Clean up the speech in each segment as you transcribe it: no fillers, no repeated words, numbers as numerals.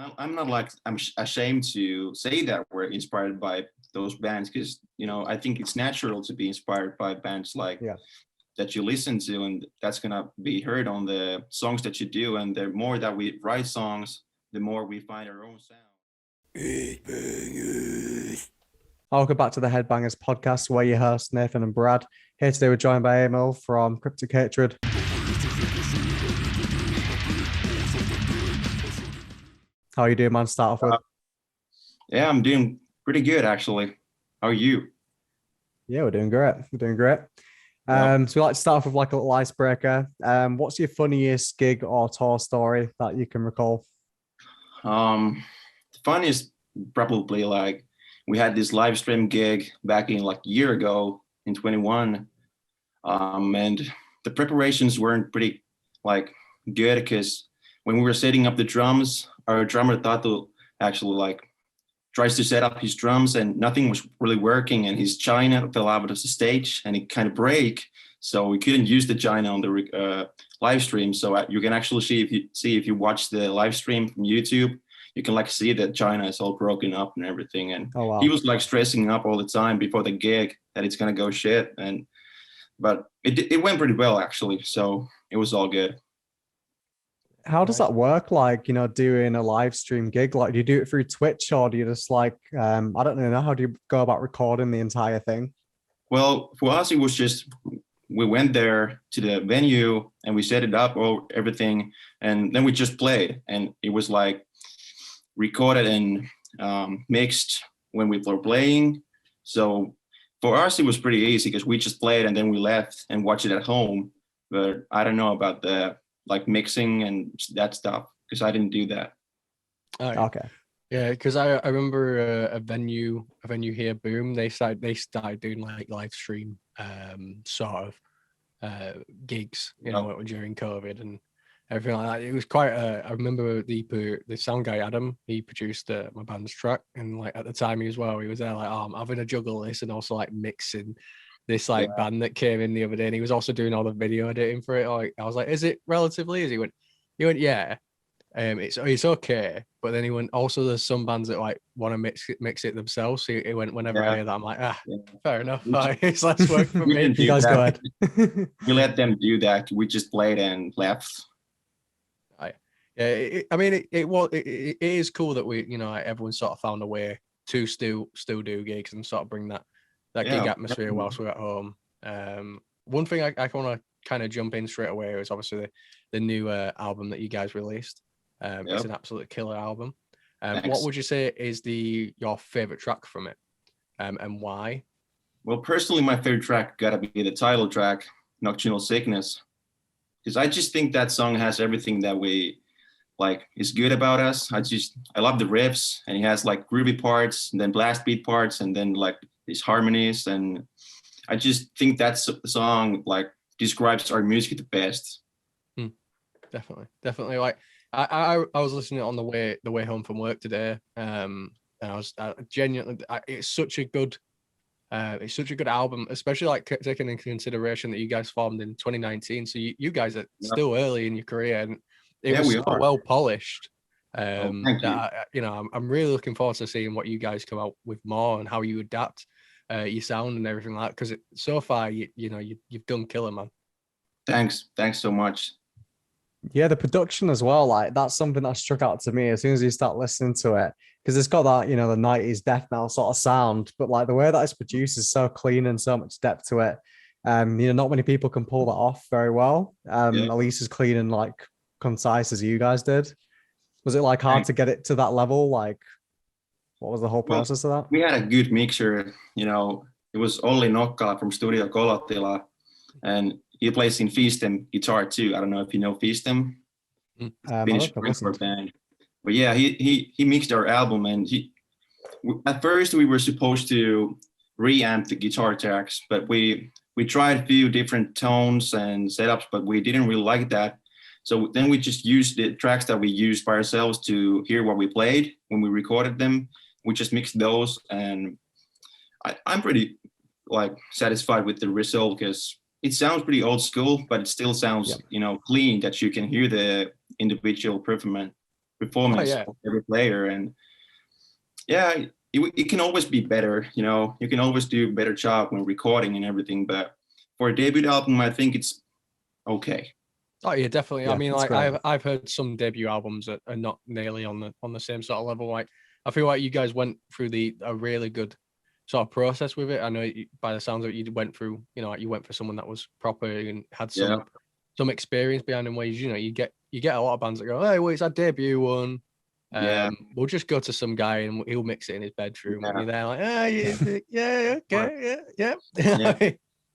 I'm not like ashamed to say that we're inspired by those bands because I think it's natural to be inspired by bands like Yeah. that you listen to, and that's gonna be heard on the songs that you do. And the more that we write songs, the more we find our own sound. Welcome back to the Headbangers podcast, where your hosts Nathan and Brad. Here today we're joined by Eemil from Cryptic Hatred. How are you doing, man? Start off with. Yeah, I'm doing pretty good actually. How are you? Yeah, we're doing great. So we like to start off with like a little icebreaker. What's your funniest gig or tour story that you can recall? The funniest probably like we had this live stream gig back in like a year ago in 21, and the preparations weren't pretty like good because when we were setting up the drums, our drummer thought to actually like tries to set up his drums and nothing was really working, and his china fell out of the stage and it kind of break, so we couldn't use the china on the live stream. So you can actually see if you watch the live stream from YouTube, you can like see that china is all broken up and everything. And Oh, wow. He was like stressing up all the time before the gig that it's gonna go shit, but it went pretty well actually, so it was all good. How does that work? Like, doing a live stream gig, like do you do it through Twitch or do you just like, I don't know, how do you go about recording the entire thing? Well, for us, it was just, we went there to the venue and we set it up, everything. And then we just played, and it was like recorded and mixed when we were playing. So for us, it was pretty easy because we just played and then we left and watched it at home. But I don't know about the like mixing and that stuff because I didn't do that. Okay. Yeah, because I remember a venue here, Boom. They started doing like live stream sort of gigs, during COVID and everything like that. It was quite. I remember the sound guy Adam. He produced my band's track, and like at the time he was there like, I'm having a juggle this and also like mixing this like band that came in the other day, and he was also doing all the video editing for it. Like I was like, is it relatively easy? He went, yeah. It's okay, but then he went, also there's some bands that like want to mix it themselves. So he went, whenever I hear that, I'm like, fair enough. It's less work for me. You guys go ahead. We let them do that. We just played and left. Yeah, it is cool that we, everyone sort of found a way to still do gigs and sort of bring that gig atmosphere whilst we're at home. One thing I want to kind of jump in straight away is obviously the new album that you guys released. It's an absolute killer album. What would you say is your favorite track from it, and why? Well, personally, my favorite track gotta be the title track, Nocturnal Sickness, because I just think that song has everything that we like is good about us. I love the riffs, and it has like groovy parts and then blast beat parts and then like these harmonies, and I just think that song like describes our music the best. Definitely. Like I was listening on the way home from work today, and I was genuinely. It's such a good album, especially like taking into consideration that you guys formed in 2019. So you guys are still early in your career, and it was so well polished. Thank you. I'm really looking forward to seeing what you guys come out with more and how you adapt your sound and everything like that. Because so far, you've done killer, man. Thanks so much. Yeah, the production as well, like that's something that struck out to me as soon as you start listening to it, because it's got that, the 90s death metal sort of sound, but like the way that it's produced is so clean and so much depth to it. Not many people can pull that off very well, at least as clean and like concise as you guys did. Was it like hard to get it to that level? Like, what was the whole process of that? We had a good mixer, it was Olli Nokka from Studio Kolotila, and he plays in Feastem guitar too. I don't know if you know Feastem. Finnish hardcore band. But yeah, he mixed our album, and at first we were supposed to reamp the guitar tracks, but we tried a few different tones and setups, but we didn't really like that. So then we just used the tracks that we used by ourselves to hear what we played when we recorded them. We just mixed those, and I'm pretty like satisfied with the result because it sounds pretty old school, but it still sounds, clean, that you can hear the individual performance. performance of every player. And yeah, it can always be better. You know, you can always do a better job when recording and everything. But for a debut album, I think it's okay. Oh yeah, definitely. Yeah, I mean, like great. I've heard some debut albums that are not nearly on the same sort of level. Like I feel like you guys went through a really good sort of process with it. I know by the sounds of it, you went through, you know, like you went for someone that was proper and had some experience behind them. Ways, you know, you get a lot of bands that go, hey, well, it's our debut one. We'll just go to some guy and he'll mix it in his bedroom, and you're there like, yeah, okay, yeah.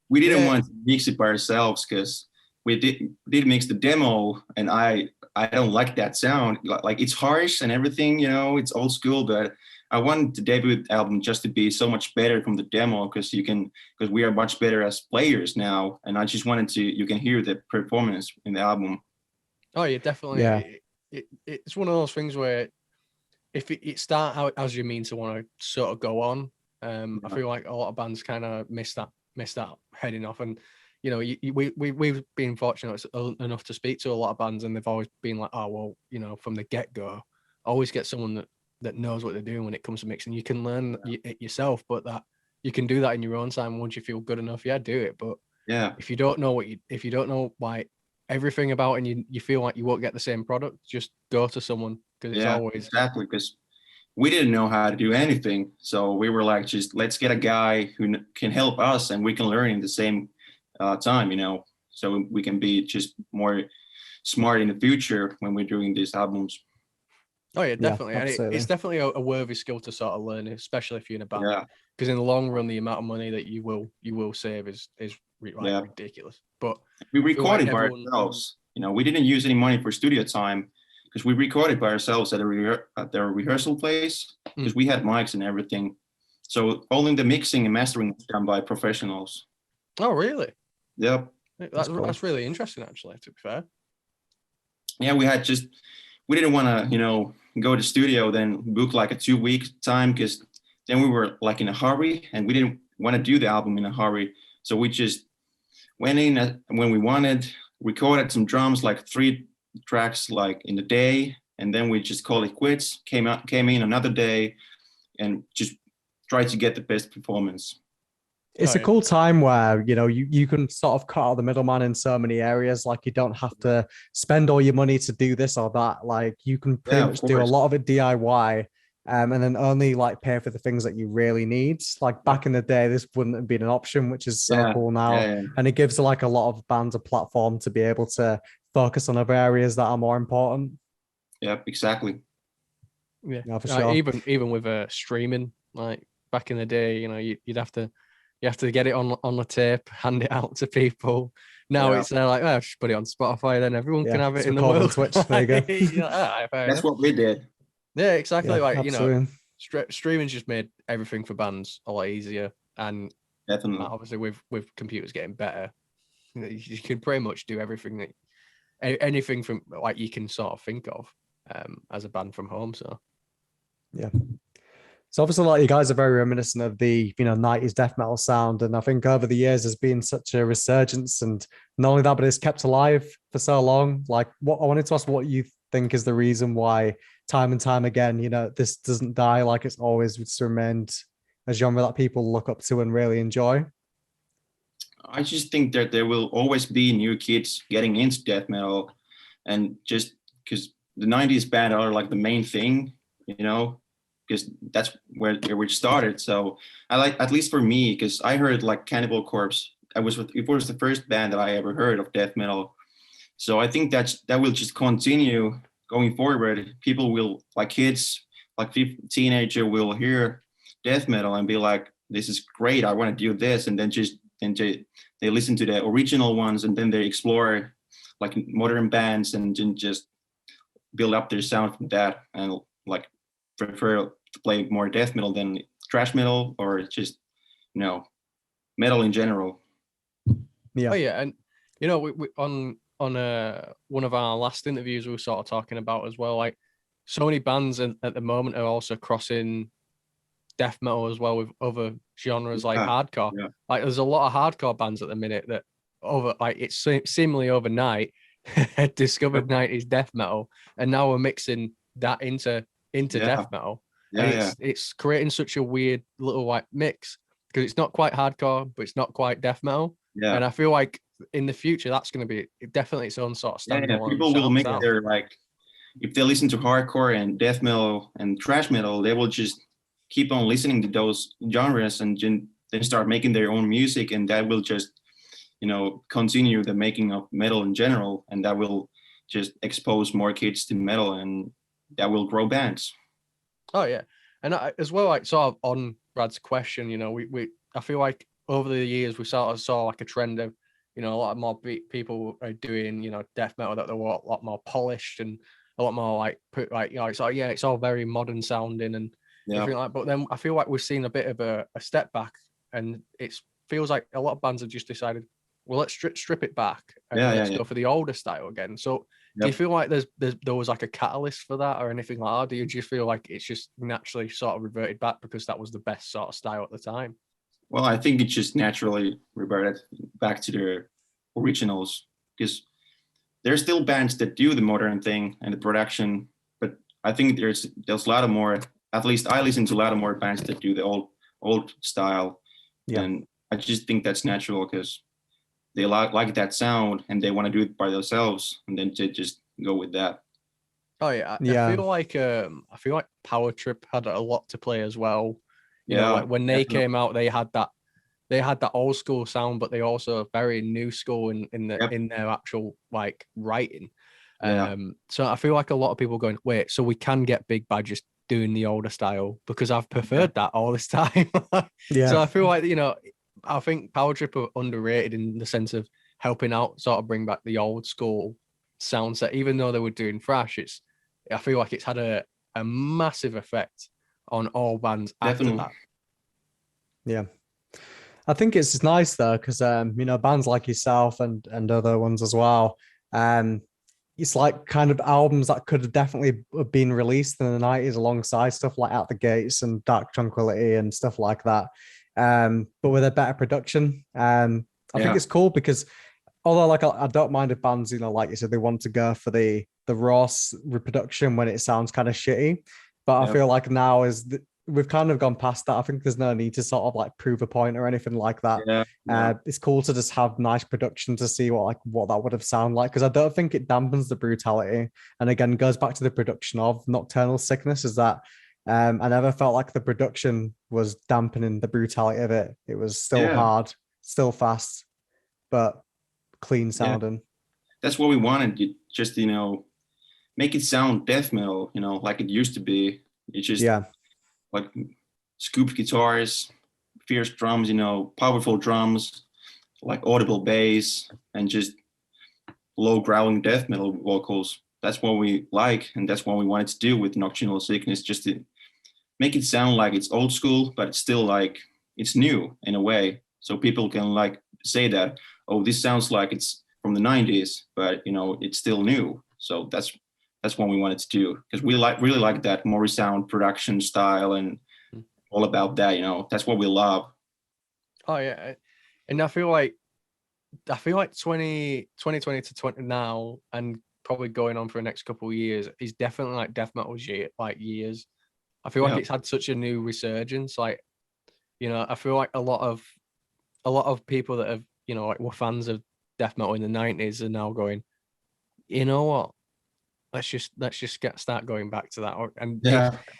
We didn't want to mix it by ourselves because we did mix the demo, and I don't like that sound. Like it's harsh and everything, you know, it's old school, but I wanted the debut album just to be so much better from the demo because we are much better as players now, and I just wanted you can hear the performance in the album. Oh yeah, definitely. Yeah. It's one of those things where if it start out as you mean to want to sort of go on, I feel like a lot of bands kind of miss that heading off. And you know, we've been fortunate enough to speak to a lot of bands, and they've always been like, oh well, you know, from the get go, always get someone that knows what they're doing when it comes to mixing. You can learn it yourself, but that you can do that in your own time once you feel good enough. Yeah, do it. But if you don't know if you don't know like everything about it, and you feel like you won't get the same product, just go to someone, because it's always exactly, because we didn't know how to do anything, so we were like, just let's get a guy who can help us and we can learn in the same time, you know, so we can be just more smart in the future when we're doing these albums. Oh yeah, definitely. And it's definitely a worthy skill to sort of learn, especially if you're in a band. Because in the long run, the amount of money that you will save is ridiculous. But we recorded by ourselves. You know, we didn't use any money for studio time because we recorded by ourselves at their rehearsal place because we had mics and everything. So only the mixing and mastering was done by professionals. Oh really? Yep. That's really interesting, actually. To be fair. Yeah, we didn't want to, you know, go to studio then book like a 2-week time because then we were like in a hurry and we didn't want to do the album in a hurry. So we just went in when we wanted, recorded some drums, like 3 tracks like in the day, and then we just called it quits, came in another day and just tried to get the best performance. It's a cool time where, you know, you can sort of cut out the middleman in so many areas. Like you don't have to spend all your money to do this or that. Like you can pretty much do a lot of it DIY, and then only like pay for the things that you really need. Like back in the day, this wouldn't have been an option, which is so cool now. And it gives like a lot of bands a platform to be able to focus on other areas that are more important. Yep, exactly. Yeah, for sure. Even with streaming, like back in the day, you know, you'd have to. You have to get it on the tape, hand it out to people. Now it's like, oh, just put it on Spotify, then everyone can have it in the world. On Twitch, there you go. That's what we did. Yeah, exactly. Like absolutely. You know, streaming's just made everything for bands a lot easier, and definitely, obviously, with computers getting better, you can pretty much do everything anything from like you can sort of think of as a band from home. So yeah. So obviously, like you guys are very reminiscent of the 90s death metal sound, and I think over the years there's been such a resurgence, and not only that, but it's kept alive for so long. Like, what I wanted to ask, what you think is the reason why time and time again, you know, this doesn't die, like it's always remained a genre that people look up to and really enjoy. I just think that there will always be new kids getting into death metal, and just because the 90s band are like the main thing, you know. Because that's where we started. So I like, at least for me, because I heard like Cannibal Corpse. It was the first band that I ever heard of death metal. So I think that will just continue going forward. People will, like kids, like teenager will hear death metal and be like, this is great, I want to do this. And then they listen to the original ones, and then they explore like modern bands and just build up their sound from that, and like prefer to play more death metal than thrash metal, or just, you know, metal in general. Yeah. Oh yeah, and you know, we on one of our last interviews we were sort of talking about as well, like so many bands at the moment are also crossing death metal as well with other genres like hardcore. Yeah. Like there's a lot of hardcore bands at the minute that it's seemingly overnight had discovered 90s death metal, and now we're mixing that into death metal. Yeah, And it's creating such a weird little like mix because it's not quite hardcore, but it's not quite death metal. Yeah. And I feel like in the future that's going to be definitely its own sort of standalone. People will make their like, if they listen to hardcore and death metal and thrash metal, they will just keep on listening to those genres and then start making their own music, and that will just, you know, continue the making of metal in general, and that will just expose more kids to metal, and that will grow bands. Oh yeah, and as well, like sort of on Brad's question, you know, we I feel like over the years we sort of saw like a trend of, you know, a lot more people are doing, you know, death metal that they're a lot more polished and a lot more like put like, you know, it's like, yeah, it's all very modern sounding and everything like. But then I feel like we've seen a bit of a step back, and it feels like a lot of bands have just decided, well, let's strip it back and let's go for the older style again. So do you feel like there was like a catalyst for that or anything like that? Do you just feel like it's just naturally sort of reverted back because that was the best sort of style at the time? Well, I think it just naturally reverted back to their originals, because there's still bands that do the modern thing and the production, but I think there's a lot of more, at least I listen to a lot of more bands that do the old style. And I just think that's natural because they like that sound and they want to do it by themselves, and then to just go with that. Oh yeah, I feel like Power Trip had a lot to play as well. You know, like when they came out, they had that old school sound, but they also very new school in their actual like writing. So I feel like a lot of people going, wait, so we can get big by just doing the older style, because I've preferred that all this time. So I feel like, you know, I think Power Trip are underrated in the sense of helping out, sort of bring back the old school sound set. Even though they were doing thrash, I feel like it's had a massive effect on all bands after that. Yeah. I think it's nice though, because you know, bands like yourself and other ones as well, it's like kind of albums that could have definitely been released in the 90s alongside stuff like Out the Gates and Dark Tranquility and stuff like that, but with a better production. I think it's cool because although like I don't mind if bands, you know, like you said, they want to go for the raw reproduction when it sounds kind of shitty, but I feel like now we've kind of gone past that. I think there's no need to sort of like prove a point or anything like that. It's cool to just have nice production to see what that would have sounded like, because I don't think it dampens the brutality. And again, goes back to the production of Nocturnal Sickness, is that I never felt like the production was dampening the brutality of it. It was still hard, still fast, but clean sounding. That's what we wanted. You just, you know, make it sound death metal, you know, like it used to be. It's just like scooped guitars, fierce drums, you know, powerful drums, like audible bass, and just low growling death metal vocals. That's what we like, and that's what we wanted to do with Nocturnal Sickness, just to make it sound like it's old school, but it's still like it's new in a way. So people can like say that, oh, this sounds like it's from the 90s, but you know, it's still new. So that's what we wanted to do, because we really like that Morrisound production style and all about that, you know. That's what we love. Oh yeah, and I feel like 2020 to 20 now, and probably going on for the next couple of years, is definitely like death metal's years. I feel like it's had such a new resurgence. Like, you know, I feel like a lot of people that have, you know, like were fans of death metal in the 90s are now going, you know what? Let's just start going back to that. And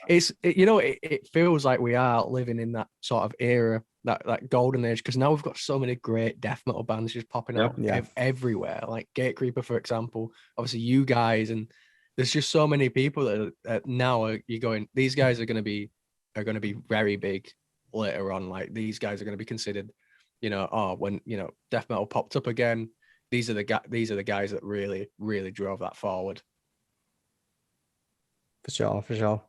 it feels like we are living in that sort of era, that golden age, because now we've got so many great death metal bands just popping up everywhere. Like Gatecreeper, for example, obviously you guys, and there's just so many people that now you're going, these guys are going to be very big later on. Like these guys are going to be considered, you know, when, you know, death metal popped up again, these are the guys that really, really drove that forward. For sure.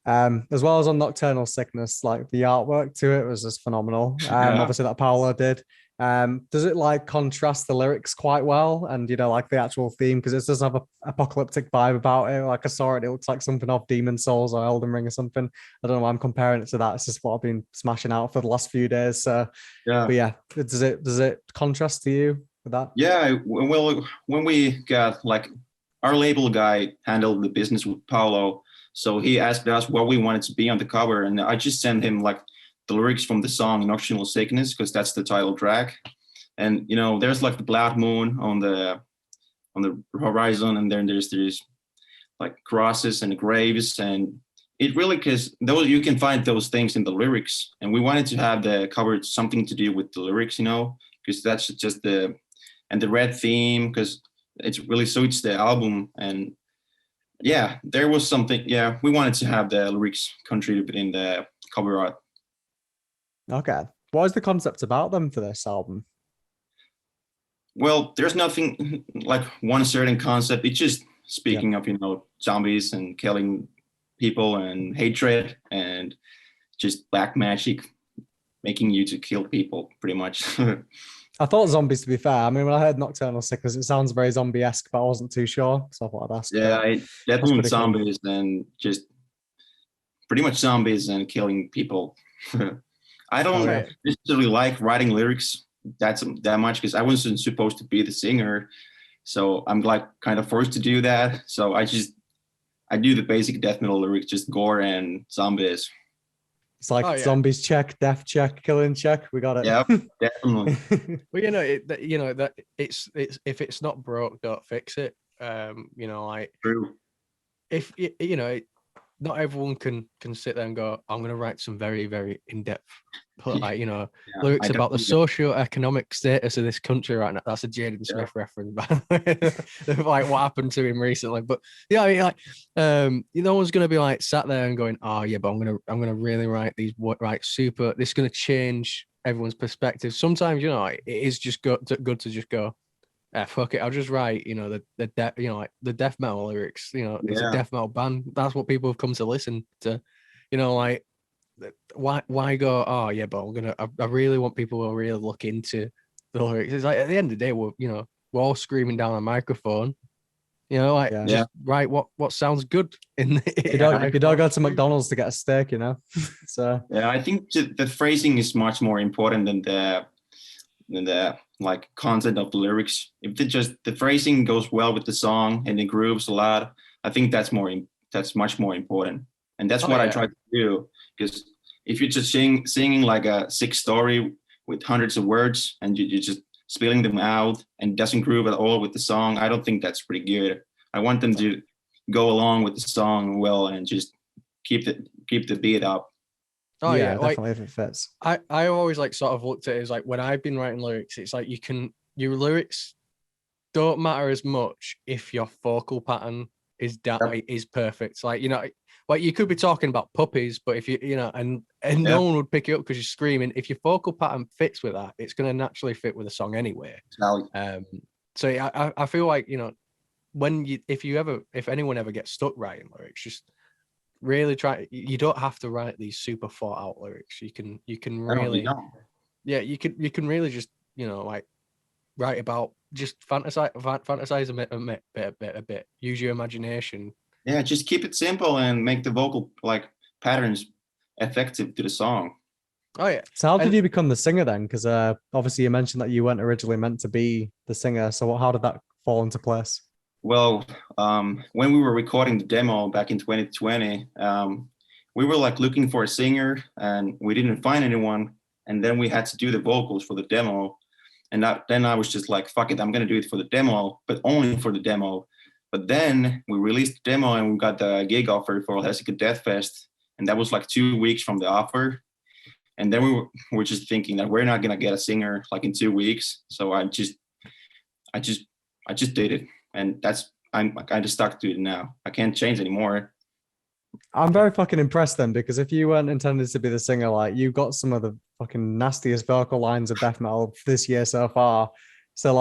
As well as on Nocturnal Sickness, like the artwork to it was just phenomenal. Obviously that Paolo did. Does it like contrast the lyrics quite well, and you know, like the actual theme, because it does have a apocalyptic vibe about it? Like I saw it looks like something off Demon Souls or Elden Ring or something. I don't know why I'm comparing it to that. It's just what I've been smashing out for the last few days. So but yeah, does it contrast to you with that? Yeah, well, when we got like our label guy handled the business with Paolo, So he asked us what we wanted to be on the cover, and I just sent him like the lyrics from the song Nocturnal Sickness, because that's the title track. And there's like the blood moon on the horizon, and then there's like crosses and graves, and it really, because those, you can find those things in the lyrics, and we wanted to have the cover something to do with the lyrics, because that's just the red theme, because it really suits the album. And yeah, there was something, we wanted to have the lyrics contributed in the cover art. Okay, what is the concept about them for this album? Well, there's nothing like one certain concept. It's just speaking of zombies and killing people and hatred and just black magic making you to kill people, pretty much. I thought zombies, to be fair. I mean, when I heard Nocturnal Sickness, it sounds very zombie-esque, but I wasn't too sure, so I thought I'd ask. Yeah, definitely zombies cool. And just pretty much zombies and killing people. I don't necessarily like writing lyrics that much, because I wasn't supposed to be the singer, so I'm like kind of forced to do that. So I do the basic death metal lyrics, just gore and zombies. It's like zombies check, death check, killing check. We got it. Yep, definitely. Well, that it's if it's not broke, don't fix it. Like true. If not everyone can sit there and go, I'm going to write some very, very in-depth, lyrics about the socio-economic status of this country right now. That's a Jaden Smith reference, by the way. Like what happened to him recently. But no one's going to be like sat there and going, oh yeah, but I'm going to really write these, super, this is going to change everyone's perspective. Sometimes, it is just good to just go, fuck it, I'll just write, the death metal lyrics. It's a death metal band. That's what people have come to listen to. Why go? Oh yeah, but I really want people to really look into the lyrics. It's like at the end of the day, we're all screaming down a microphone. Just write what sounds good in. You don't go to McDonald's to get a steak, So yeah, I think the phrasing is much more important than the like content of the lyrics. If the phrasing goes well with the song and it grooves a lot, I think that's much more important. And that's what I try to do, because if you're just singing like a sick story with hundreds of words and you're just spilling them out and doesn't groove at all with the song, I don't think that's pretty good. I want them to go along with the song well and just keep the beat up. Oh yeah, definitely, if it fits. I always sort of looked at it as like, when I've been writing lyrics, it's like your lyrics don't matter as much if your vocal pattern is perfect. Like you could be talking about puppies, but if and no one would pick it up because you're screaming. If your vocal pattern fits with that, it's going to naturally fit with the song anyway. So I feel like if anyone ever gets stuck writing lyrics, just really try. You don't have to write these super thought out lyrics. You can really, you can really just write about, just fantasize a bit. Use your imagination. Yeah, just keep it simple and make the vocal patterns effective to the song. Oh yeah. So how did you become the singer then? Because obviously you mentioned that you weren't originally meant to be the singer. So how did that fall into place? Well, when we were recording the demo back in 2020, we were looking for a singer and we didn't find anyone. And then we had to do the vocals for the demo. And then I was just like, fuck it, I'm going to do it for the demo, but only for the demo. But then we released the demo and we got the gig offer for Helsinki Death Fest. And that was 2 weeks from the offer. And then we were just thinking that we're not going to get a singer in 2 weeks. So I just did it. And I'm kind of stuck to it now. I can't change anymore. I'm very fucking impressed then, because if you weren't intended to be the singer, you got some of the fucking nastiest vocal lines of death metal this year so far. So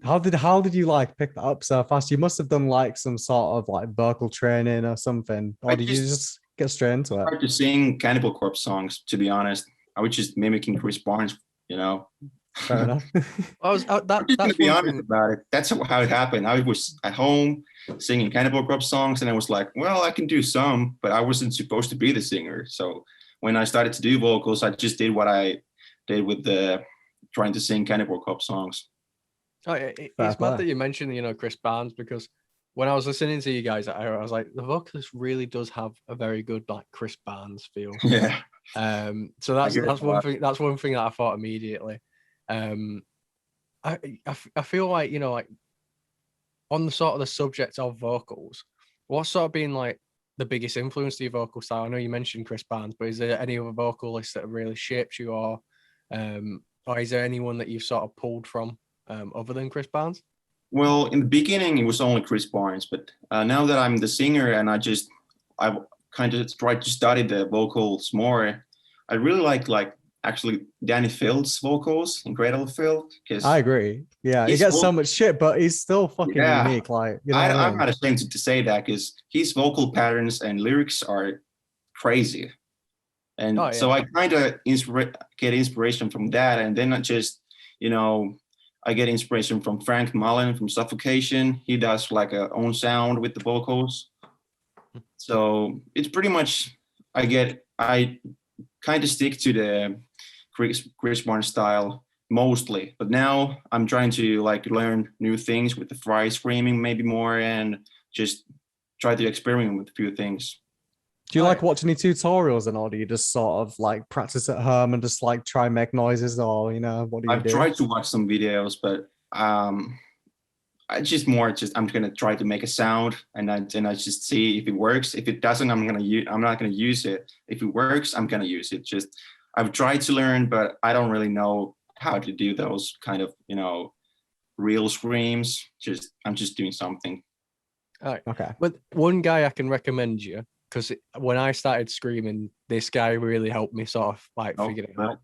how did you pick that up so fast? You must have done some sort of vocal training or something, or did you just get straight into it? I started to sing Cannibal Corpse songs, to be honest. I was just mimicking Chris Barnes, Fair enough. I'm just gonna be honest about it. That's how it happened. I was at home singing Cannibal Corpse songs, and I was like, well, I can do some, but I wasn't supposed to be the singer. So when I started to do vocals, I just did what I did with trying to sing Cannibal Corpse songs. Oh, it's mad that you mentioned, Chris Barnes, because when I was listening to you guys, I was like, the vocalist really does have a very good like Chris Barnes feel. Yeah. So that's one thing. That's one thing that I thought immediately. I feel like, you know, like on the sort of the subject of vocals, what's sort of been like the biggest influence to your vocal style? I know you mentioned Chris Barnes, but is there any other vocalists that have really shaped you, or is there anyone that you've sort of pulled from other than Chris Barnes? Well, in the beginning, it was only Chris Barnes, but now that I'm the singer and I kind of tried to study the vocals more, I really like actually Danny Field's vocals, Incredible Field. I agree. Yeah, he gets so much shit, but he's still fucking unique. Like, you know, I'm not ashamed to say that, because his vocal patterns and lyrics are crazy. And so I kind of get inspiration from that, and then I just, you know, I get inspiration from Frank Mullen from Suffocation. He does like a own sound with the vocals. So it's pretty much, I kind of stick to the Chris Barnes style mostly, but now I'm trying to like learn new things with the fry screaming maybe more, and just try to experiment with a few things. Do you like watching any tutorials and all? Do you just sort of like practice at home and just like try and make noises, or, you know, what do you do? I've tried to watch some videos, but I'm gonna try to make a sound, and then I just see if it works. If it doesn't, I'm not gonna use it. If it works, I'm gonna use it. Just I've tried to learn, but I don't really know how to do those kind of, you know, real screams. I'm just doing something. All right. Okay. But one guy I can recommend you, because when I started screaming, this guy really helped me sort of like figure it out.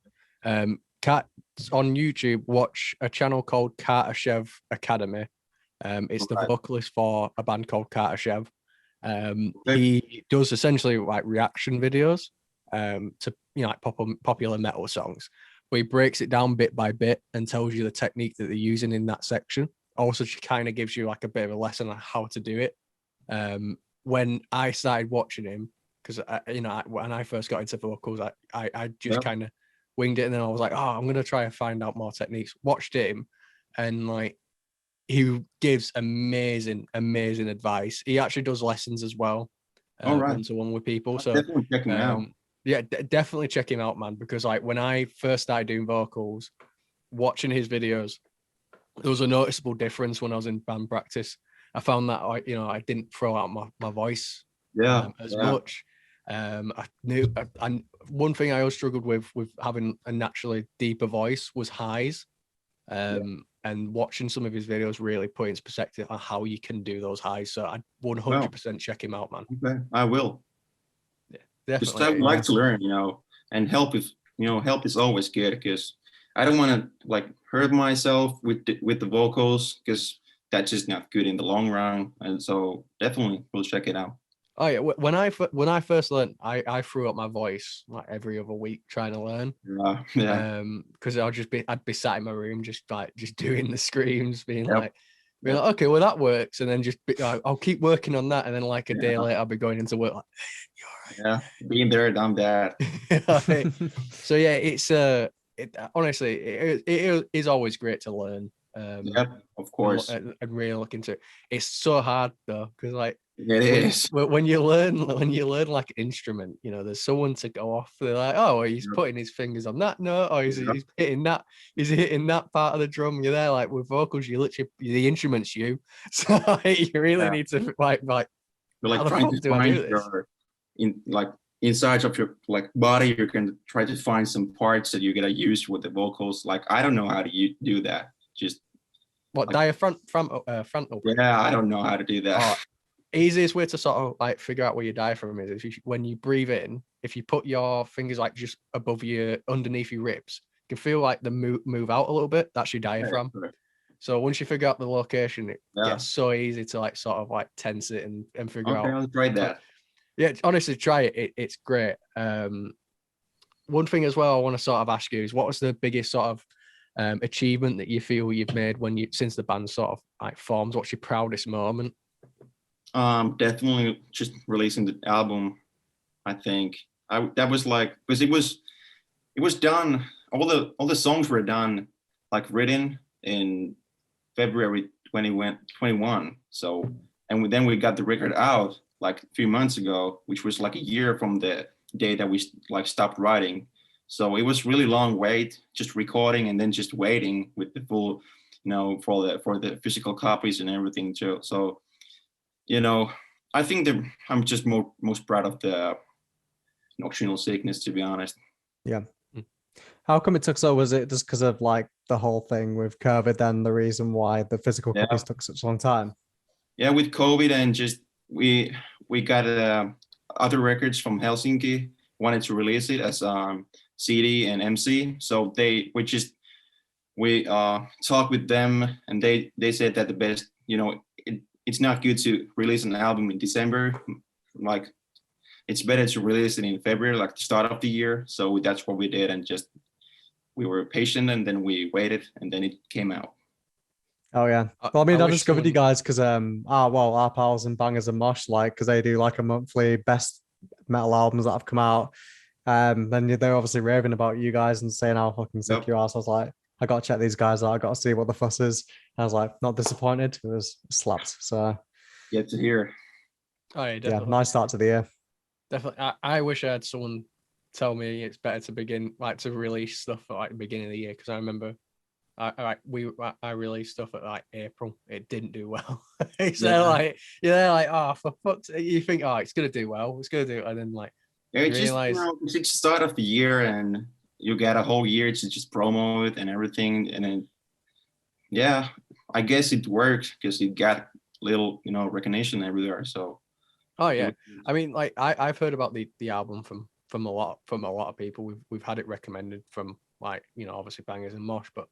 On YouTube, watch a channel called Kartashev Academy. It's the vocalist for a band called Kartashev. He does essentially like reaction videos to, you know, like popular metal songs, where he breaks it down bit by bit and tells you the technique that they're using in that section. Also, she kind of gives you like a bit of a lesson on how to do it. When I started watching him, because when I first got into vocals, I just kind of winged it, and then I was like, oh, I'm gonna try and find out more techniques. Watched him, and like, he gives amazing advice. He actually does lessons as well, one-to-one with people. So definitely check him out. Yeah, definitely check him out, man. Because like when I first started doing vocals, watching his videos, there was a noticeable difference when I was in band practice. I found that I didn't throw out my voice as much. I knew, and one thing I always struggled with having a naturally deeper voice was highs. And watching some of his videos really put into perspective on how you can do those highs. So I 100% check him out, man. Okay, I will. Yeah, definitely. Just I would like to learn, and help is always good, because I don't want to like hurt myself with the vocals, because that's just not good in the long run. And so definitely we'll check it out. Oh yeah, when I first learned, I threw up my voice like every other week trying to learn. Because I'd be sat in my room just doing the screams, being like, okay, well that works, and then I'll keep working on that, and then like a day later I'll be going into work like, you're right. Yeah, being there, done that. So yeah, it's honestly it is always great to learn. Of course. And really look into it. It's so hard though, because like it is. When you learn like an instrument, there's someone to go off. They're like, oh, he's putting his fingers on that note, or he's hitting that. He's hitting that part of the drum. You're there, like with vocals, the instrument's you. So you really need to like trying to find inside of your body. You can try to find some parts that you're gonna use with the vocals. Like I don't know how to do that. Just diaphragm frontal. Yeah, I don't know how to do that. Easiest way to sort of like figure out where your diaphragm is when you breathe in, if you put your fingers like just above underneath your ribs, you can feel like the move out a little bit. That's your diaphragm. So once you figure out the location, it gets so easy to like sort of like tense it and figure out. I'll try that. Yeah, honestly, try it. It's great. One thing as well I want to sort of ask you is, what was the biggest sort of achievement that you feel you've made since the band sort of like formed? What's your proudest moment? Definitely just releasing the album. I think that was like, because it was done. All the songs were done, like written in February 2021. So, and then we got the record out like a few months ago, which was like a year from the day that we like stopped writing. So it was really long wait, just recording and then just waiting with the full, for the physical copies and everything too. So, I think that I'm just most proud of the Nocturnal Sickness, to be honest. Yeah. How come it took so? Was it just because of like the whole thing with COVID? Then the reason why the physical copies took such a long time? Yeah, with COVID and just we got other records from Helsinki wanted to release it as CD and MC. So we talked with them, and they said that the best, it's not good to release an album in December. Like, it's better to release it in February, like the start of the year. So that's what we did, and just we were patient, and then we waited, and then it came out. Oh yeah. Well, I mean, I discovered you guys because our pals and Bangers and Mosh, like, because they do like a monthly best metal albums that have come out. Then they're obviously raving about you guys and saying how fucking sick you are. So I was like, I gotta check these guys out. I gotta see what the fuss is. I was like, not disappointed. It was slapped. So Get to hear. Oh yeah, definitely. Yeah, nice start to the year. Definitely. I wish I had someone tell me it's better to release stuff at like the beginning of the year, because I remember I released stuff at like April. It didn't do well. For fuck's sake, you think, it's gonna do well, and then like it's the start of the year, and you get a whole year to just promo it and everything, and then I guess it worked because it got little recognition everywhere. So I mean, like I've heard about the album from a lot of people. We've had it recommended from like obviously Bangers and Mosh, but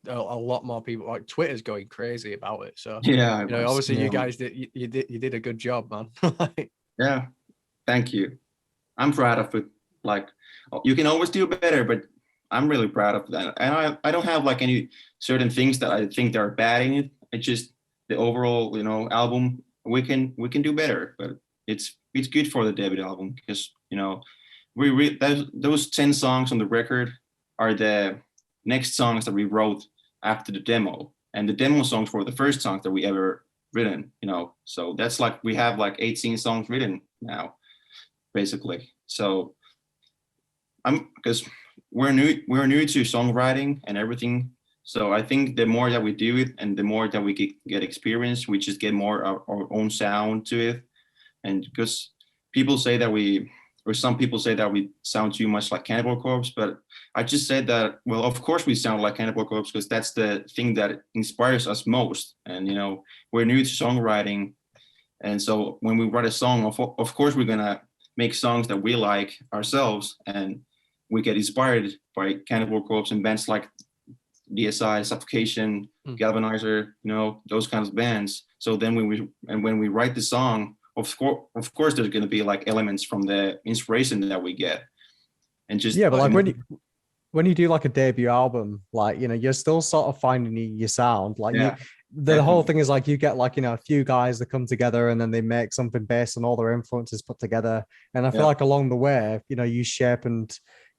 a lot more people, like Twitter's going crazy about it. So obviously you guys did a good job, man. Yeah, thank you. I'm proud of it. Like, you can always do better, but I'm really proud of that. And I don't have like any certain things that I think that are bad in it. It's just the overall album. We can do better, but it's good for the debut album, because those 10 songs on the record are the next songs that we wrote after the demo, and the demo songs were the first songs that we ever written. So that's like we have like 18 songs written now, basically. So because we're new to songwriting and everything. So I think the more that we do it, and the more that we get experience, we just get more our own sound to it. And because some people say that we sound too much like Cannibal Corpse, but I just said that, well, of course we sound like Cannibal Corpse, because that's the thing that inspires us most. And we're new to songwriting, and so when we write a song, of course we're gonna make songs that we like ourselves, and we get inspired by Cannibal Corpse and bands like DSI, Suffocation, Galvanizer, those kinds of bands. So then when we write the song, of course there's going to be like elements from the inspiration that we get, and just but like when you do like a debut album, like you're still sort of finding your sound. Like the whole thing is like you get like a few guys that come together, and then they make something based on all their influences put together. And I feel like along the way, you shape and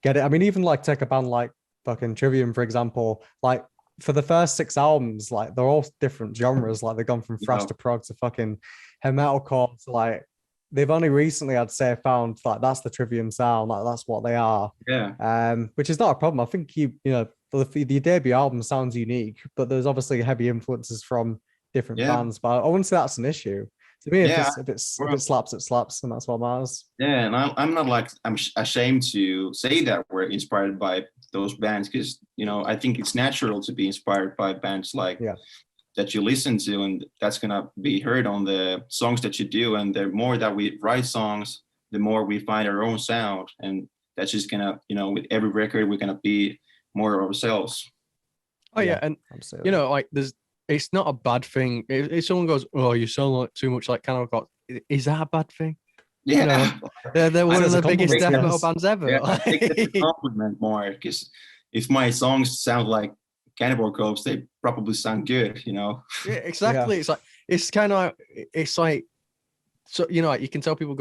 get it. I mean, even like take a band like fucking Trivium, for example. Like for the first 6 albums, like they're all different genres. Like they've gone from thrash to prog to fucking heavy metalcore. So like they've only recently, I'd say, found like that's the Trivium sound. Like that's what they are. Yeah. Which is not a problem. I think the debut album sounds unique, but there's obviously heavy influences from different bands. But I wouldn't say that's an issue. To me, if it slaps, it slaps, and that's what matters. Yeah, and I'm not like I'm ashamed to say that we're inspired by those bands, because I think it's natural to be inspired by bands like that you listen to, and that's gonna be heard on the songs that you do. And the more that we write songs, the more we find our own sound, and that's just gonna with every record we're gonna be more of ourselves. And absolutely. Like it's not a bad thing if someone goes, "Oh, you sound like too much like Cannibal Corpse." Is that a bad thing? Yeah, they're one of the biggest death metal bands ever. Yeah, I take it as a compliment more, because if my songs sound like Cannibal Corpse, they probably sound good. Yeah, exactly. Yeah. It's like so you can tell people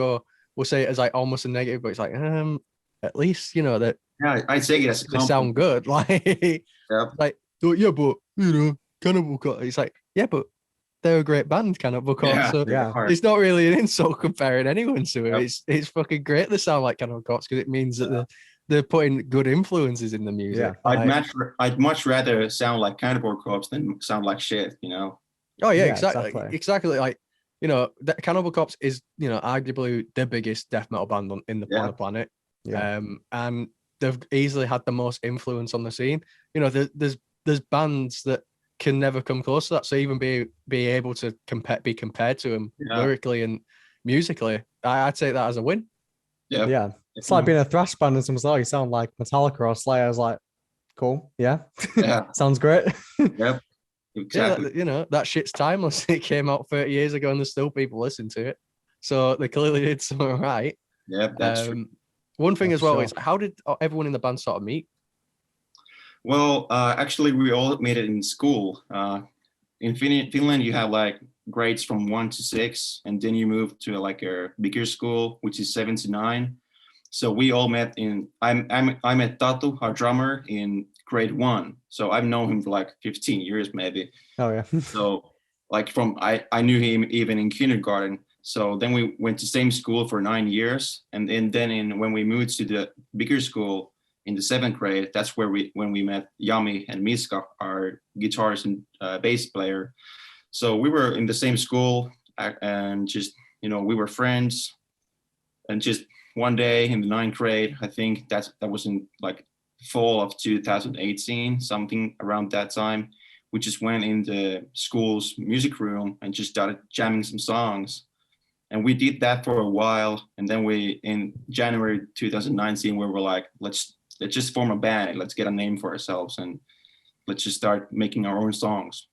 we'll say it as like almost a negative, but it's like at least that. Yeah, I take it as a compliment. They sound good. Like but Cannibal Corpse. It's like, yeah, but they're a great band, Cannibal Corpse. Yeah, So yeah. it's not really an insult comparing anyone to it. Yep. It's fucking great they sound like Cannibal Corpse because it means that they're putting good influences in the music. Yeah. I'd much rather sound like Cannibal Corpse than sound like shit, you know. Oh yeah, Yeah, exactly. Like, you know, Cannibal Corpse is, you know, arguably the biggest death metal band on the planet. Yeah. And they've easily had the most influence on the scene. You know, there's bands that can never come close to that. So even be able to be compared to them lyrically and musically, I'd take that as a win. Yeah. It's like being a thrash band and someone's like, oh, you sound like Metallica or Slayer. I was like, cool. Yeah. Sounds great. Yep. Exactly. Yeah, you know, that shit's timeless. It came out 30 years ago and there's still people listen to it. So they clearly did something right. Yep, that's true. One thing as well is, how did everyone in the band sort of meet? Well, actually, we all made it in school. In Finland, you have like grades from 1 to 6, and then you move to like a bigger school, which is 7 to 9. So we all met I met Tatu, our drummer, in grade 1. So I've known him for like 15 years, maybe. Oh yeah. So like I knew him even in kindergarten. So then we went to same school for 9 years, and then when we moved to the bigger school in the 7th grade, that's when we met Yami and Miska, our guitarist and bass player. So we were in the same school, and just, you know, we were friends. And just one day in the 9th grade, I think that was in like fall of 2018, something around that time, we just went in the school's music room and just started jamming some songs. And we did that for a while. And then in January 2019, we were like, let's just form a band and let's get a name for ourselves and let's just start making our own songs.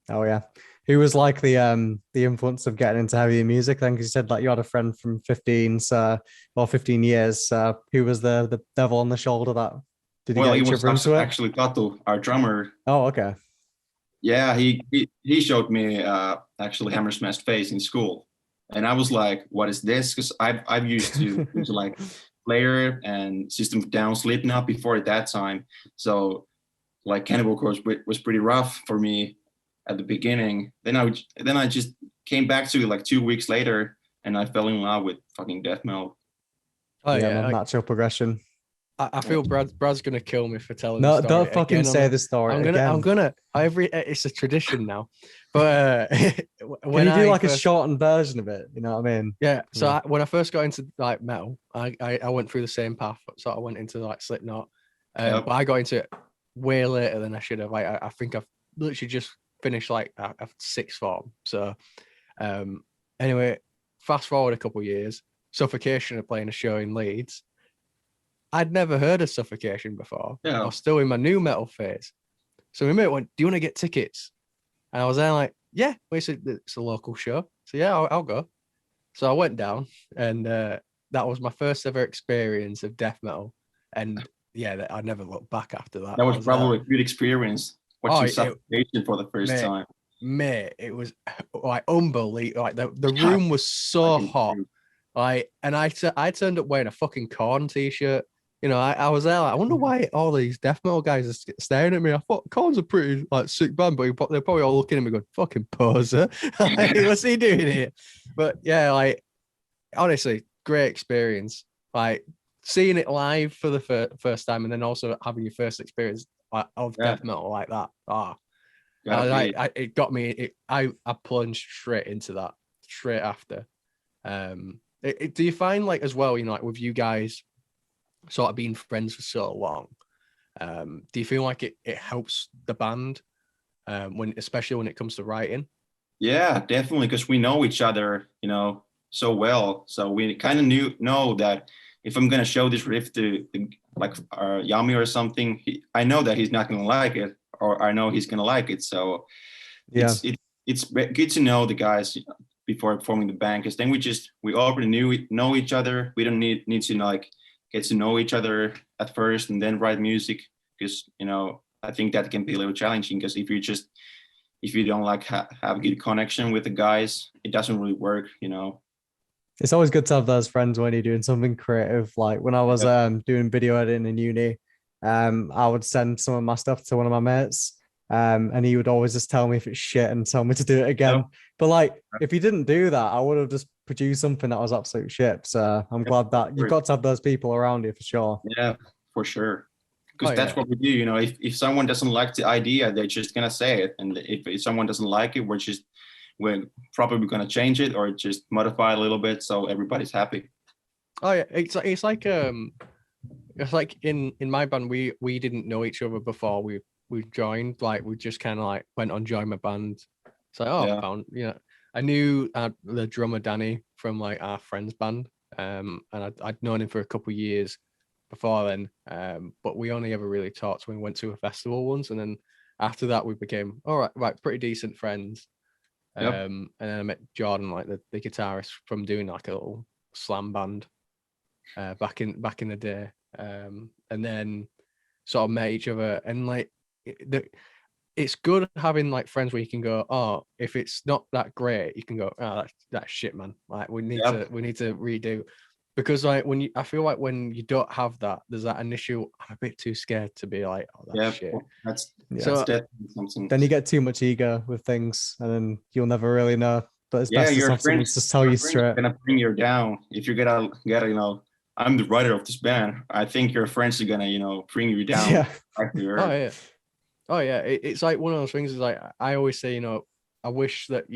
Oh yeah. Who was like the influence of getting into heavy music then? Because you said like you had a friend from 15 years. Who was the devil on the shoulder that did you get it was into it? Actually Tatu, our drummer. Oh, okay. Yeah, he showed me actually Hammer Smashed Face in school. And I was like, what is this? Because I've used to like Slayer and System of a Down, Slipknot before at that time. So like Cannibal Corpse was pretty rough for me at the beginning. Then I just came back to it like 2 weeks later, and I fell in love with fucking death metal. Oh yeah, natural progression. I feel Brad's gonna kill me for telling. No, the story don't fucking say the story. I'm gonna. It's a tradition now. But when you do like a shortened version of it, you know what I mean? Yeah. So when I first got into like metal, I went through the same path. So I went into like Slipknot, but I got into it way later than I should have. I think I've literally just finished like a 6th form. So anyway, fast forward a couple of years, Suffocation are playing a show in Leeds. I'd never heard of Suffocation before. Yeah. I was still in my new metal phase. So my mate went, do you want to get tickets? And I was there like, yeah. We said it's a local show. So yeah, I'll go. So I went down, and that was my first ever experience of death metal. And yeah, I never looked back after that. That was probably a good experience. Watching Suffocation for the first time. Mate, it was like unbelievable. Like the room was so hot. Like, and I turned up wearing a fucking Korn t-shirt. You know, I was there like, I wonder why all these death metal guys are staring at me. I thought Korn's a pretty like sick band, but they're probably all looking at me going, fucking poser. Like, what's he doing here? But yeah, like, honestly, great experience. Like, seeing it live for the first time, and then also having your first experience of death metal like that. It got me. I plunged straight into that straight after. Do you find like as well, you know, like with you guys sort of being friends for so long, do you feel like it helps the band especially when it comes to writing? Yeah, definitely, because we know each other, you know, so well. So we kind of know that if I'm gonna show this riff to like Yami or something, I know that he's not gonna like it, or I know he's gonna like it. So yeah, it's good to know the guys before forming the band, because then we already know each other. We don't need to like get to know each other at first and then write music, because, you know, I think that can be a little challenging, because if you don't like have a good connection with the guys, it doesn't really work, you know. It's always good to have those friends when you're doing something creative. Like when I was doing video editing in uni, I would send some of my stuff to one of my mates, And he would always just tell me if it's shit and tell me to do it again. But like, if he didn't do that, I would have just produced something that was absolute shit. So I'm glad that you've got to have those people around you for sure. Yeah, for sure. Because that's what we do. You know, if someone doesn't like the idea, they're just gonna say it. And if someone doesn't like it, we're probably gonna change it or just modify it a little bit so everybody's happy. Oh yeah, it's like in my band, we didn't know each other before we joined. Like we just kind of like went on join my band. It's like, I found, I knew the drummer Danny from like our friend's band, and I'd known him for a couple of years before then, but we only ever really talked when we went to a festival once, and then after that we became pretty decent friends. And then I met Jordan, like the guitarist, from doing like a little slam band back in the day, and then sort of met each other, and like it's good having like friends where you can go, oh, if it's not that great, you can go, oh, that's shit, man. Like we need to redo, because like I feel like when you don't have that, there's that initial, I'm a bit too scared to be like, oh, that's shit. That's definitely something. Then you get too much ego with things, and then you'll never really know. But it's best to have someone to tell you straight. Gonna bring you down if you're gonna I'm the writer of this band. I think your friends are gonna bring you down. Yeah. Oh yeah. It's like one of those things. Is like I always say, I wish that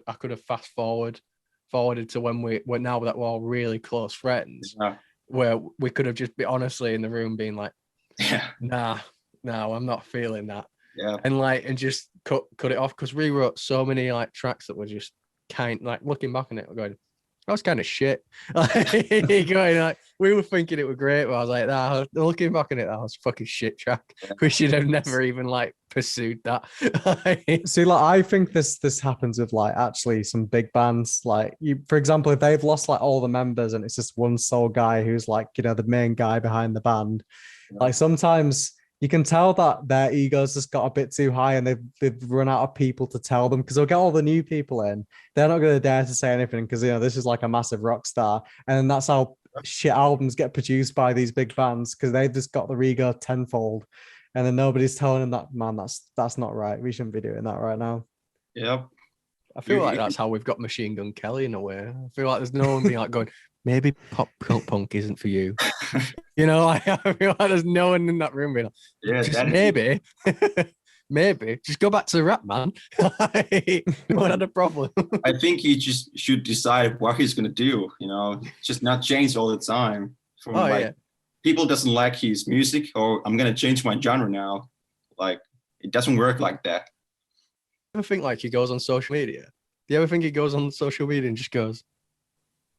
I could have fast forwarded to when now that we're all really close friends, where we could have just been honestly in the room being like, nah, I'm not feeling that. Yeah. And just cut it off, because we wrote so many like tracks that were just looking back on it, we're going, that was kind of shit. Going like, we were thinking it was great, but I was like, nah, looking back on it, that was a fucking shit track. We should have never even like pursued that. See, like I think this happens with like actually some big bands. Like for example, if they've lost like all the members and it's just one sole guy who's like, the main guy behind the band, like sometimes you can tell that their egos just got a bit too high and they've run out of people to tell them, because they'll get all the new people in. They're not going to dare to say anything because, this is like a massive rock star. And then that's how shit albums get produced by these big bands, because they've just got their ego tenfold. And then nobody's telling them that, man, that's not right. We shouldn't be doing that right now. Yep. I feel like that's how we've got Machine Gun Kelly in a way. I feel like there's no one being like going, maybe pop punk isn't for you. I feel like there's no one in that room being like, maybe, maybe just go back to the rap, man. No one had a problem. I think he just should decide what he's gonna do. Just not change all the time. People doesn't like his music, or I'm gonna change my genre now. Like it doesn't work like that. I think like he goes on social media. Do you ever think he goes on social media and just goes,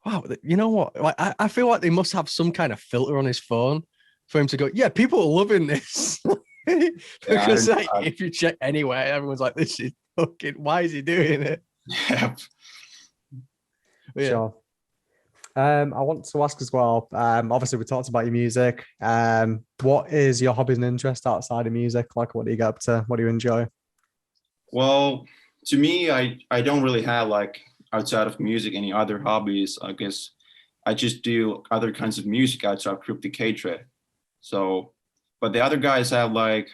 wow, you know what? Like, I feel like they must have some kind of filter on his phone for him to go, yeah, people are loving this. Because if you check anywhere, everyone's like, this is fucking, why is he doing it? Yeah. Sure. I want to ask as well, obviously we talked about your music. What is your hobbies and interests outside of music? Like, what do you get up to? What do you enjoy? Well, to me, I don't really have like outside of music any other hobbies. I guess I just do other kinds of music outside of Cryptic Hatred. So, but the other guys have like,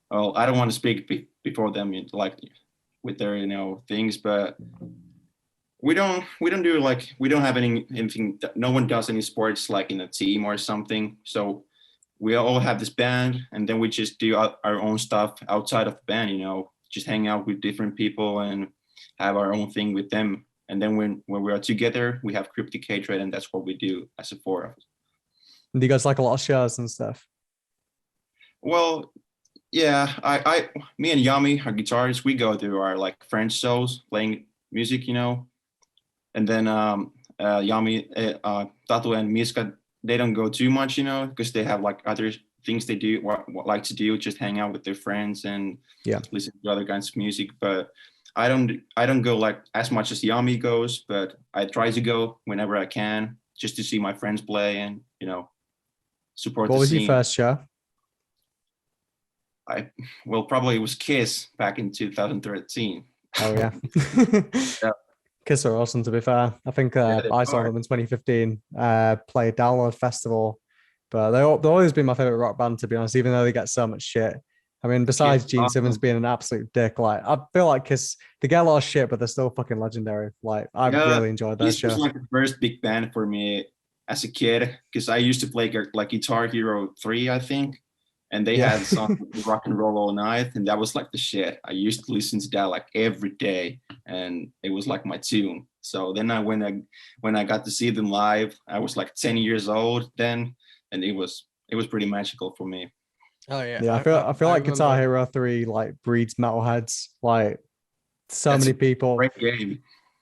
well, I don't want to speak before them like with their things, but we don't do like, we don't have anything that no one does any sports like in a team or something. So we all have this band, and then we just do our own stuff outside of the band, just hang out with different people and have our own thing with them. And then when we are together, we have Cryptic Hatred, and that's what we do as a four of us. Do you guys like a lot of shows and stuff? Well, yeah, me and Yami, our guitarist, we go to our like French shows playing music, and then Yami, Tatu and Miska, they don't go too much, because they have like other things they do, what like to do, just hang out with their friends and listen to other kinds of music. But I don't go like as much as Yami goes, but I try to go whenever I can, just to see my friends play and support the scene. What was your first show? Probably it was Kiss back in 2013. Oh yeah. Yeah. Kiss are awesome, to be fair. I think I saw them in 2015, play Download Festival, but they've always been my favorite rock band, to be honest, even though they get so much shit. I mean, besides Kiss, Gene Simmons awesome. being an absolute dick, like I feel like Kiss, they get a lot of shit, but they're still fucking legendary. Like I've Yeah, really enjoyed their Kiss was show. like the first big band for me as a kid because I used to play like Guitar Hero 3, I think, and they Yeah. had song Rock and Roll All Night, and that was like the shit. I used to listen to that like every day, and it was like my tune. So then when I got to see them live, I was like 10 years old then, and it was pretty magical for me. Oh yeah, Yeah, I feel I like Guitar remember. Hero 3 like breeds metalheads. Like so That's many a people. great game.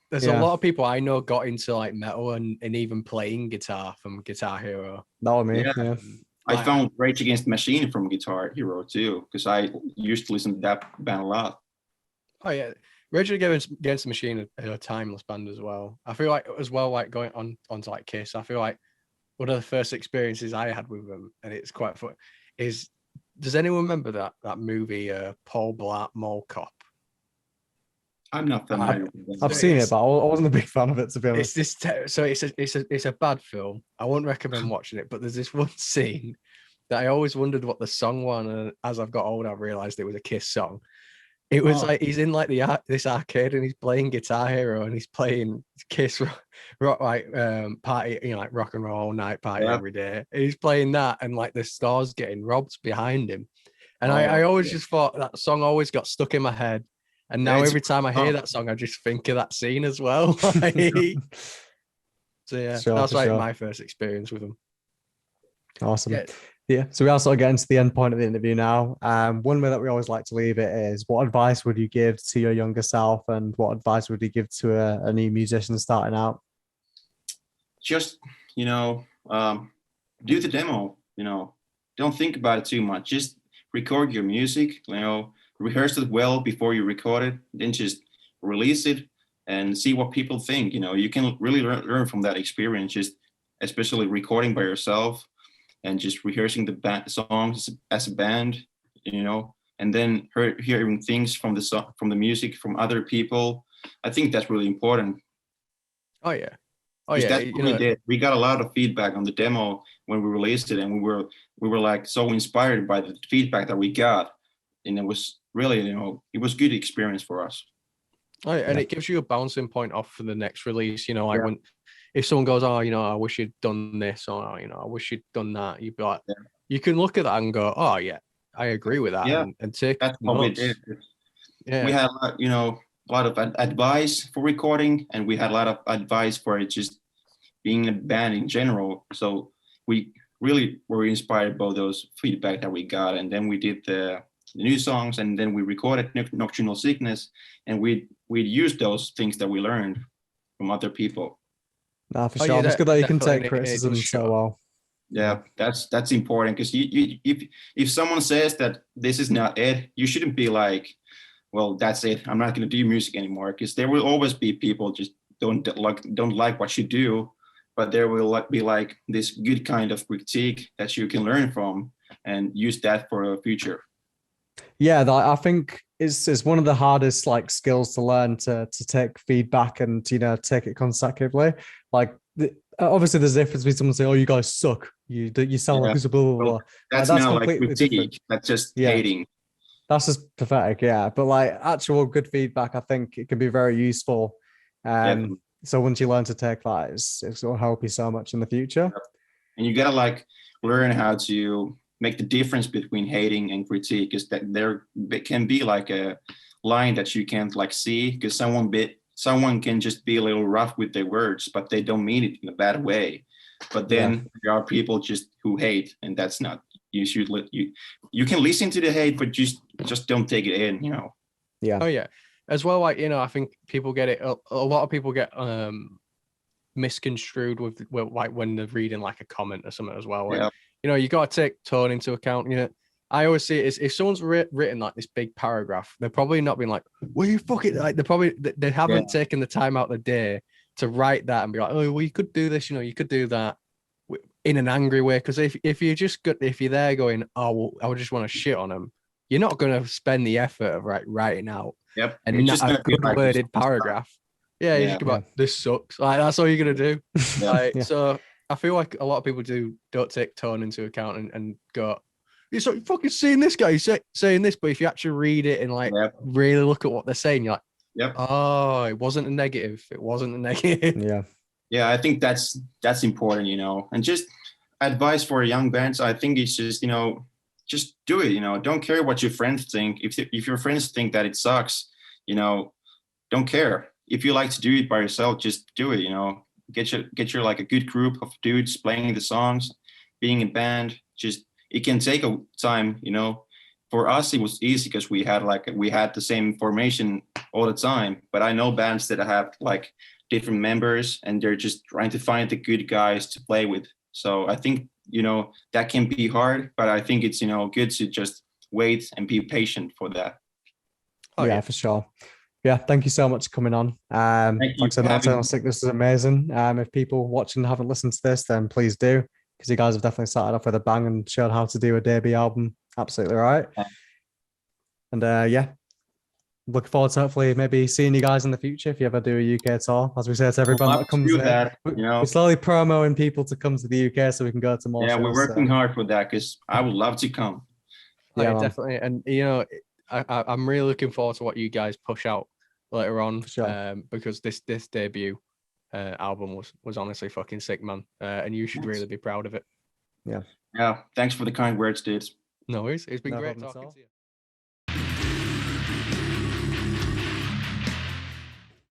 There's a Yeah, lot of people I know got into like metal and even playing guitar from Guitar Hero. that was me. Yeah, Yeah. I Like, found Rage Against the Machine from Guitar Hero too because I used to listen to that band a lot. oh yeah, Rage Against the Machine are a timeless band as well. I feel like as well, like going onto like Kiss. I feel like one of the first experiences I had with them, and it's quite fun, is does anyone remember that movie Paul Blart Mall Cop? I'm not familiar with them. I've seen it, but I wasn't a big fan of it, to be honest. It's this so it's a bad film. I won't recommend watching it, but there's this one scene that I always wondered what the song was, and as I've got older, I've realized it was a Kiss song. It was like he's in like this arcade and he's playing Guitar Hero and he's playing Kiss rock like party, you know, like rock and roll night party every day. And he's playing that and like the store's getting robbed behind him. And I always just thought that song always got stuck in my head. And now every time I hear that song, I just think of that scene as well. So yeah, Sure, that's like sure. my first experience with him. Awesome. Yeah. Yeah. So we are sort of getting to the end point of the interview now. One way that we always like to leave it is, what advice would you give to your younger self, and what advice would you give to a new musician starting out? Just do the demo. Don't think about it too much. Just record your music. Rehearse it well before you record it. Then just release it and see what people think. You can really learn from that experience. Just especially recording by yourself and just rehearsing the songs as a band, and then hearing things from the music from other people. I think that's really important. Oh yeah. That's what we did. We got a lot of feedback on the demo when we released it, and we were like so inspired by the feedback that we got, and it was really, it was good experience for us. Oh, yeah. And it gives you a bouncing point off for the next release. When if someone goes, oh, I wish you'd done this, or I wish you'd done that, you'd be like, you can look at that and go, oh yeah, I agree with that, and take that's notes. what we did. Yeah, we had a lot of advice for recording, and we had a lot of advice for it just being a band in general. So we really were inspired by those feedback that we got, and then we did the new songs, and then we recorded Nocturnal Sickness, and we used those things that we learned from other people. Nah, for sure. It's good that you can take criticism so well. Yeah, that's important, because if someone says that this is not it, you shouldn't be like, well, that's it, I'm not going to do music anymore, because there will always be people just don't like what you do, but there will be like this good kind of critique that you can learn from and use that for the future. Yeah, I think it's one of the hardest like skills to learn, to take feedback and take it consecutively. Like obviously there's a difference between someone saying, "Oh, you guys suck. You sound like this, blah blah blah." Well, that's not like critique. Different. That's just hating. That's just pathetic. Yeah, but like actual good feedback, I think it can be very useful. So once you learn to take that, it's will help you so much in the future. And you gotta like learn how to make the difference between hating and critique, is that there can be like a line that you can't like see, because someone can just be a little rough with their words, but they don't mean it in a bad way. But then there are people just who hate, and that's not, you should you can listen to the hate, but just don't take it in, Yeah. Oh yeah. As well, like, I think people get it, a lot of people get misconstrued with like when they're reading like a comment or something as well. Like, you got to take tone into account. I always see it is, if someone's written like this big paragraph, they're probably not being like, well, you fucking, like, they haven't taken the time out of the day to write that and be like, oh, well, you could do this, you could do that in an angry way. Because if you're there going, oh, well, I would just want to shit on them, you're not going to spend the effort of writing out and not a good worded paragraph. You just go, this sucks. Like, that's all you're gonna do. So I feel like a lot of people don't take tone into account and go, It's like fucking seeing this guy saying this, but if you actually read it and like really look at what they're saying, you're like, oh, it wasn't a negative. It wasn't a negative. Yeah, I think that's important, you know, and just advice for young bands. I think it's just, you know, just do it, you know, don't care what your friends think. If your friends think that it sucks, you know, don't care. If you like to do it by yourself, just do it, you know, get your like a good group of dudes playing the songs, being in band. Just, it can take a time, you know. For us, it was easy because we had the same formation all the time. But I know bands that have like different members and they're just trying to find the good guys to play with. So I think, you know, that can be hard, but I think it's, you know, good to just wait and be patient for that. Yeah, for sure. Yeah, thank you so much for coming on. Like I said, Nocturnal Sickness is amazing. If people watching haven't listened to this, then please do, because you guys have definitely started off with a bang and showed how to do a debut album. Absolutely right. And yeah, looking forward to hopefully maybe seeing you guys in the future if you ever do a UK tour. As we say to everyone that comes there, you know, we're slowly promoting people to come to the UK so we can go to more shows. We're working hard for that because I would love to come. Yeah, definitely. And you know, I'm really looking forward to what you guys push out later on, because this debut album was honestly fucking sick, man. And you should really be proud of it. Yeah. Yeah. Thanks for the kind words, dudes. No worries. It's been great talking to you.